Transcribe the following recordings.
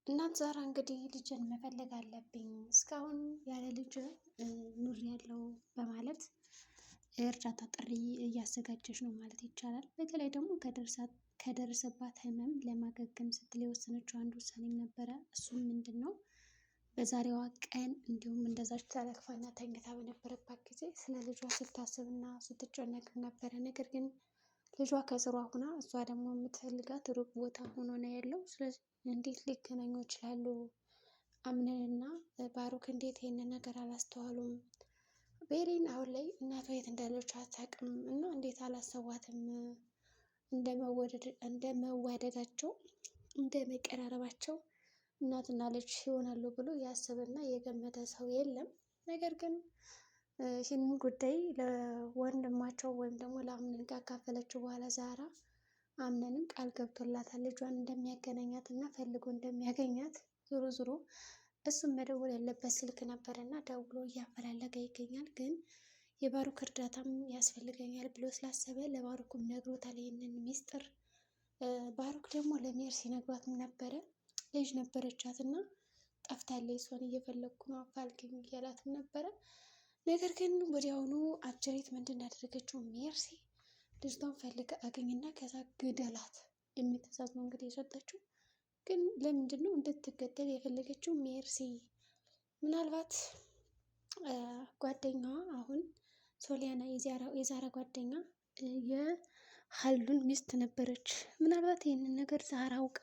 እናት ዛራ እንግዲህ ልጅን መፈለግ አለብኝ እስካሁን ያለ ልጅ ኑር ያለው በማለት የእርዳታ ጥሪ እያዘጋጀች ነው ማለት ይቻላል። በተለይ ደግሞ ከደረሰባት ህመም ለማገገም ስትል የወሰነችው አንድ ውሳኔም ነበረ። እሱም ምንድን ነው? በዛሬዋ ቀን እንዲሁም እንደዛች ተለክፋና ተኝታ በነበረባት ጊዜ ስለ ልጇ ስታስብና ስትጨነቅ ነበረ። ነገር ግን ልጇ ከስሯ ሁና እሷ ደግሞ የምትፈልጋት ሩቅ ቦታ ሆኖ ነው ያለው። ስለዚህ እንዴት ሊገናኙ ይችላሉ? አምነንና ባሮክ እንዴት ይሄንን ነገር አላስተዋሉም? ቤሪን አሁን ላይ እናቷ የት እንዳለች አታውቅም እና እንዴት አላሰቧትም? እንደመዋደዳቸው እንደመቀራረባቸው እናትና ልጅ ይሆናሉ ብሎ ያሰበና የገመተ ሰው የለም። ነገር ግን ይህንን ጉዳይ ለወንድማቸው ወይም ደግሞ ለአምነን ካካፈለችው በኋላ ዛራ አምነንም ቃል ገብቶላታል ልጇን እንደሚያገናኛት እና ፈልጎ እንደሚያገኛት። ዞሮ ዞሮ እሱም መደወል ያለበት ስልክ ነበር እና ደውሎ እያፈላለገ ይገኛል። ግን የባሩክ እርዳታም ያስፈልገኛል ብሎ ስላሰበ ለባሩክም ነግሮታል ይህንን ሚስጥር። ባሩክ ደግሞ ለሜርሲ ነግሯትም ነበረ። ልጅ ነበረቻት እና ጠፍታለች፣ እሷን እየፈለግኩ ነው አፋልግኝ እያላትም ነበረ። ነገር ግን ወዲያውኑ አጀሬት ምንድን ያደረገችው ሜርሲ ልጅቷን ፈልገ አገኝና ከዛ ግደላት የሚል ትዕዛዝ ነው እንግዲህ የሰጠችው። ግን ለምንድን ነው እንድትገደል የፈለገችው ሜርሲ? ምናልባት ጓደኛዋ አሁን ሶሊያና የዛራ ጓደኛ የሀሉን ሚስት ነበረች። ምናልባት ይህንን ነገር ዛራ አውቃ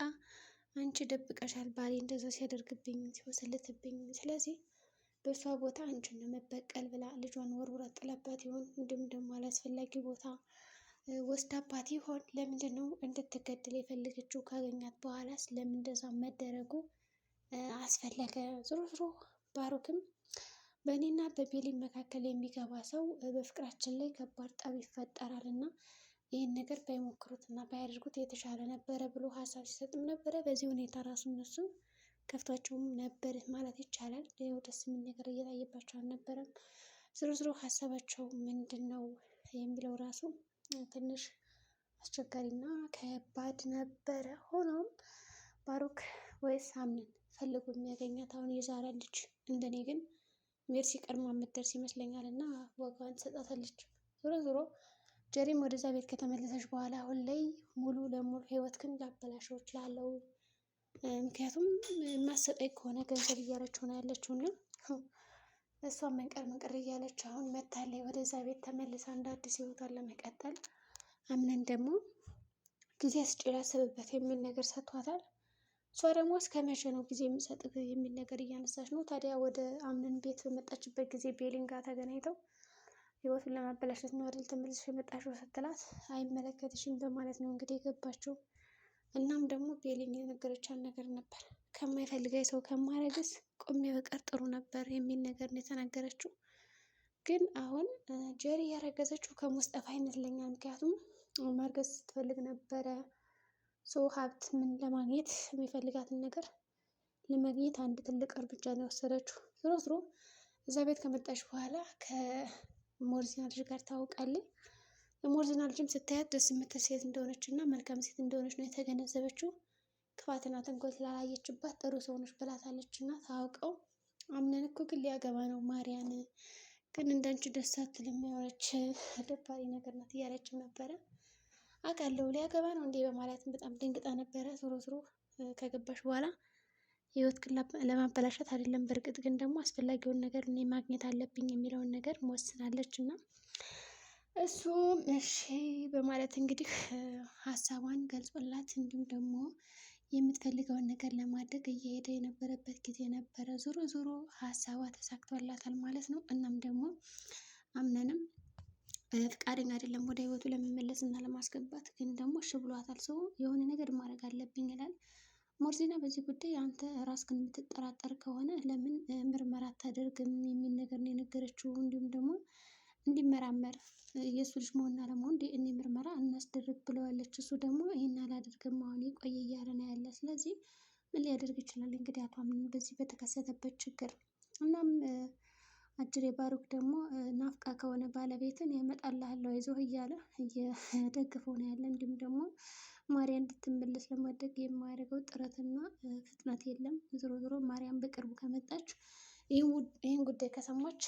አንቺ ደብቀሻል ባሌ እንደዛ ሲያደርግብኝ ሲወሰልትብኝ፣ ስለዚህ በእሷ ቦታ አንቺን ነው መበቀል ብላ ልጇን ወርውራ ጥላባት ይሆን? እንዲሁም ደግሞ አላስፈላጊ ቦታ ወስዳባት ይሆን? ለምንድን ነው እንድትገድል የፈለገችው? ካገኛት በኋላስ ለምን እንደዛ መደረጉ አስፈለገ? ዞሮ ዞሮ ባሮክም በእኔና በቤሊ መካከል የሚገባ ሰው በፍቅራችን ላይ ከባድ ጠብ ይፈጠራል እና ይህን ነገር ባይሞክሩት እና ባያደርጉት የተሻለ ነበረ ብሎ ሀሳብ ሲሰጥም ነበረ። በዚህ ሁኔታ ራሱ እነሱ ከፍቷቸውም ነበር ማለት ይቻላል። ሌላው ደስ የሚል ነገር እየታየባቸው አልነበረም። ዝሮ ዝሮ ሀሳባቸው ምንድን ነው የሚለው ራሱ ትንሽ አስቸጋሪና ከባድ ነበረ። ሆኖም ባሮክ ወይስ አምነን ፈልጎ የሚያገኛት አሁን የዛራ ልጅ? እንደኔ ግን ሜርሲ ቀድማ የምትደርስ ይመስለኛል እና ዋጋዋን ትሰጣታለች። ዞሮ ዞሮ ጀሪም ወደዛ ቤት ከተመለሰች በኋላ አሁን ላይ ሙሉ ለሙሉ ህይወትክን ላበላሸው እችላለሁ፣ ምክንያቱም የማሰጠኝ ከሆነ ገንዘብ እያለችው ነው ያለችው እና እሷን መንቀር እያለች አሁን መታለይ ወደዛ ቤት ተመልሳ እንደ አዲስ ህይወቷን ለመቀጠል። አምነን ደግሞ ጊዜ ስጪ ላስብበት የሚል ነገር ሰጥቷታል። እሷ ደግሞ እስከ መቼ ነው ጊዜ የምሰጥህ የሚል ነገር እያነሳች ነው። ታዲያ ወደ አምነን ቤት በመጣችበት ጊዜ ቤሊን ጋር ተገናኝተው ህይወቱን ለማበላሸት ነው አይደል ተመልሰሽ የመጣሽው ስትላት አይመለከትሽም በማለት ነው እንግዲህ የገባችው። እናም ደግሞ ቤሊን የነገረቻት ነገር ነበር፣ ከማይፈልገኝ ሰው ከማረግስ ቆሜ በቀር ጥሩ ነበር የሚል ነገር ነው የተናገረችው። ግን አሁን ጀሪ ያረገዘችው ከሙስጠፋ ይመስለኛል። ምክንያቱም ማርገዝ ስትፈልግ ነበረ። ሀብት ምን ለማግኘት የሚፈልጋትን ነገር ለማግኘት አንድ ትልቅ እርምጃ ነው የወሰደችው። ዞሮ ዞሮ እዛ ቤት ከመጣች በኋላ ከሞርዚና ልጅ ጋር ታውቃለች። የሞርዚና ልጅም ስታያት ደስ የምትል ሴት እንደሆነች እና መልካም ሴት እንደሆነች ነው የተገነዘበችው። ክፋትና ተንኮል ስላላየችባት ጥሩ ሰው ነች ብላታለች እና ታውቀው። አምነን እኮ ግን ሊያገባ ነው ማርያን፣ ግን እንዳንቺ ደስ አትልም የሆነች ደባሪ ነገር ናት እያለችው ነበረ። አውቃለሁ ሊያገባ ነው እንዴ በማለትም በጣም ደንግጣ ነበረ። ዞሮ ዞሮ ከገባሽ በኋላ ህይወት ለማበላሸት አይደለም፣ በእርግጥ ግን ደግሞ አስፈላጊውን ነገር እኔ ማግኘት አለብኝ የሚለውን ነገር መወስናለች እና እሱም እሺ በማለት እንግዲህ ሀሳቧን ገልጾላት እንዲሁም ደግሞ የምትፈልገውን ነገር ለማድረግ እየሄደ የነበረበት ጊዜ ነበረ። ዞሮ ዞሮ ሀሳቧ ተሳክቶላታል ማለት ነው። እናም ደግሞ አምነንም ፍቃደኛ አይደለም ወደ ህይወቱ ለመመለስ እና ለማስገባት፣ ግን ደግሞ እሺ ብሏታል። ሰው የሆነ ነገር ማድረግ አለብኝ ይላል። ሞርዚና በዚህ ጉዳይ አንተ ራስህን የምትጠራጠር ከሆነ ለምን ምርመራ አታደርግም የሚል ነገር ነው የነገረችው። እንዲሁም ደግሞ እንዲመራመር የእሱ ልጅ መሆንና ለመሆን እኔ ምርመራ እናስደርግ ብለዋለች። እሱ ደግሞ ይህን አላደርግም አሁን የቆየ እያለ ነው ያለ። ስለዚህ ምን ሊያደርግ ይችላል እንግዲህ አቶ አምነን በዚህ በተከሰተበት ችግር። እናም አጅሬ ባሩክ ደግሞ ናፍቃ ከሆነ ባለቤትን ያመጣልሃለሁ አይዞህ እያለ እየደገፈው ነው ያለ። እንዲሁም ደግሞ ማርያ እንድትመለስ ለማድረግ የማያደርገው ጥረትና ፍጥነት የለም። ዞሮ ዞሮ ማርያም በቅርቡ ከመጣች ይህን ጉዳይ ከሰማች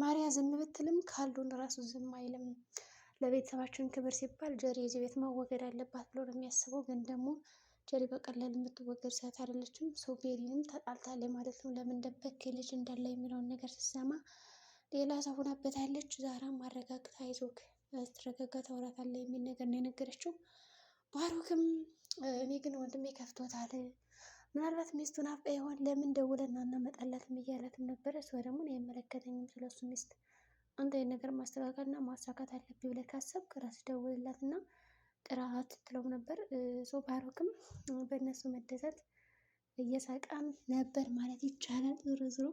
ማርያ ዝም ብትልም ካሉን ራሱ ዝም አይልም። ለቤተሰባችን ክብር ሲባል ጀሪ የዚህ ቤት መወገድ አለባት ብሎ ነው የሚያስበው። ግን ደግሞ ጀሪ በቀላል የምትወገድ ሴት አይደለችም። ሰው ቤሪንም ተጣልታለች ማለት ነው። ለምን ደበክ ልጅ እንዳለ የሚለውን ነገር ስትሰማ ሌላ ሰው ሆናበታለች። ዛራም አረጋግታ አይዞክ ስትረጋጋ ታወራታለህ የሚል ነገር ነው የነገረችው። ባሮክም እኔ ግን ወንድሜ ከፍቶታል፣ ምናልባት ሚስቱን አፍቃ ይሆን ለምን ደውለን አናመጣላትም እያላትም ነበረ። እሷ ደግሞ እኔ አይመለከተኝም ስለሱ ሚስት፣ አንተ ይሄን ነገር ማስተካከልና ማሳካት አለብኝ ብለህ ካሰብክ ራስ ደውልላት እና ጥራት ትለው ነበር። ሰው ባሮክም በእነሱ መደሰት እየሳቃም ነበር ማለት ይቻላል። ዞሮ ዞሮ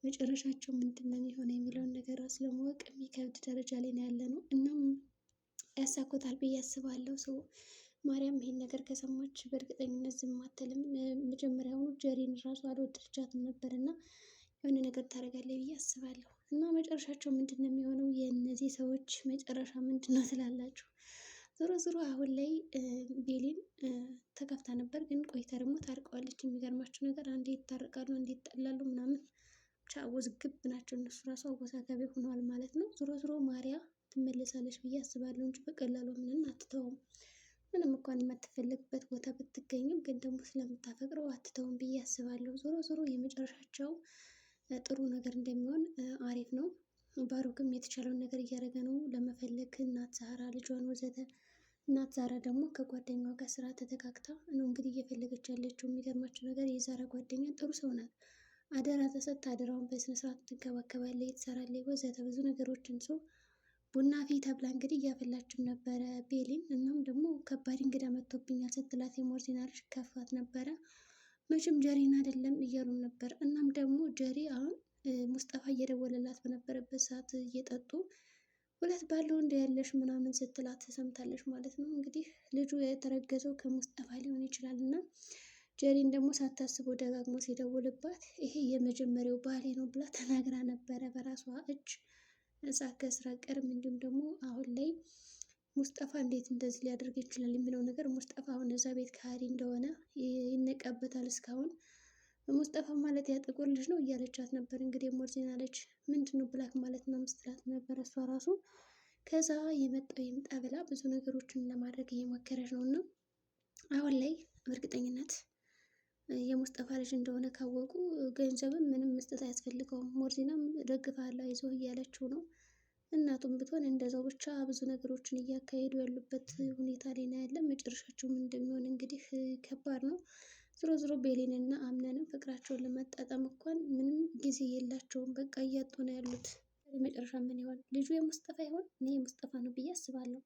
መጨረሻቸው ምንድን ነው የሚሆነው የሚለውን ነገር ራስ ለማወቅ የሚከብድ ደረጃ ላይ ነው ያለ ነው። እናም ያሳኩታል ብዬ አስባለሁ። ሰው ማርያም ይሄን ነገር ከሰማች በእርግጠኝነት ዝም አትልም። መጀመሪያውኑ ጀሪን ራሱ አልወደደቻትም ነበር እና የሆነ ነገር ታደርጋለች ብዬ አስባለሁ። እና መጨረሻቸው ምንድን ነው የሚሆነው? የእነዚህ ሰዎች መጨረሻ ምንድን ነው ትላላችሁ? ዞሮ ዞሮ አሁን ላይ ቤሊን ተከፍታ ነበር፣ ግን ቆይታ ደግሞ ታርቀዋለች። የሚገርማቸው ነገር አንዴ ይታረቃሉ፣ አንዴ ይጣላሉ ምናምን ብቻ ውዝግብ ናቸው። እነሱ ራሱ አወዛጋቢ ሆነዋል ማለት ነው። ዞሮ ዞሮ ማርያ ትመለሳለች ብዬ አስባለሁ እንጂ በቀላሉ ምንም አትተውም። ምንም እንኳን የማትፈልግበት ቦታ ብትገኝም ግን ደግሞ ስለምታፈቅረው አትተውም ብዬ አስባለሁ። ዞሮ ዞሮ የመጨረሻቸው ጥሩ ነገር እንደሚሆን አሪፍ ነው። ባሮክም የተቻለውን ነገር እያደረገ ነው ለመፈለግ እናት ዛራ ልጇን ወዘተ። እናት ዛራ ደግሞ ከጓደኛዋ ጋር ስራ ተተካክታ ነው እንግዲህ እየፈለገች ያለችው። የሚገርማቸው ነገር የዛራ ጓደኛ ጥሩ ሰው ናት። አደራ ተሰጥታ አደራውን በስነ ስርዓት ትንከባከባለች፣ ትሰራለች፣ ወዘተ ብዙ ነገሮችን ሰው ቡና ፊ ተብላ እንግዲህ እያፈላችም ነበረ ቤሊን። እናም ደግሞ ከባድ እንግዳ መጥቶብኛል ስትላት የሞርዚና ልጅ ከፋት ነበረ። መቼም ጀሪን አይደለም እያሉም ነበር። እናም ደግሞ ጀሪ አሁን ሙስጠፋ እየደወለላት በነበረበት ሰዓት እየጠጡ ሁለት ባለው እንደ ያለሽ ምናምን ስትላት ተሰምታለች ማለት ነው። እንግዲህ ልጁ የተረገዘው ከሙስጠፋ ሊሆን ይችላል እና ጀሪን ደግሞ ሳታስበው ደጋግሞ ሲደውልባት ይሄ የመጀመሪያው ባሌ ነው ብላ ተናግራ ነበረ በራሷ እጅ ሳትከስር አትቀርም። እንዲሁም ደግሞ አሁን ላይ ሙስጠፋ እንዴት እንደዚህ ሊያደርግ ይችላል የሚለው ነገር ሙስጠፋ አሁን እዛ ቤት ከሃዲ እንደሆነ ይነቃበታል። እስካሁን ሙስጠፋ ማለት ያ ጥቁር ልጅ ነው እያለቻት ነበር። እንግዲህ ሞርዚና ልጅ ምንድን ነው ብላክ ማለት ነው ምስትላት ነበር እሷ ራሱ። ከዛ የመጣው ይምጣ ብላ ብዙ ነገሮችን ለማድረግ እየሞከረች ነው። እና አሁን ላይ በእርግጠኝነት የሙስጠፋ ልጅ እንደሆነ ካወቁ ገንዘብም ምንም መስጠት አያስፈልገውም። ሞርዚናም ደግፋለሁ አይዞህ እያለችው ነው። እናቱም ብትሆን እንደዛው ብቻ ብዙ ነገሮችን እያካሄዱ ያሉበት ሁኔታ ላይ ነው ያለ። መጨረሻቸውም እንደሚሆን እንግዲህ ከባድ ነው። ዞሮ ዞሮ ቤሊን እና አምነንም ፍቅራቸውን ለመጣጣም እንኳን ምንም ጊዜ የላቸውም። በቃ እያጡ ነው ያሉት። መጨረሻ ምን ይሆን? ልጁ የሙስጠፋ ይሆን? እኔ የሙስጠፋ ነው ብዬ አስባለሁ።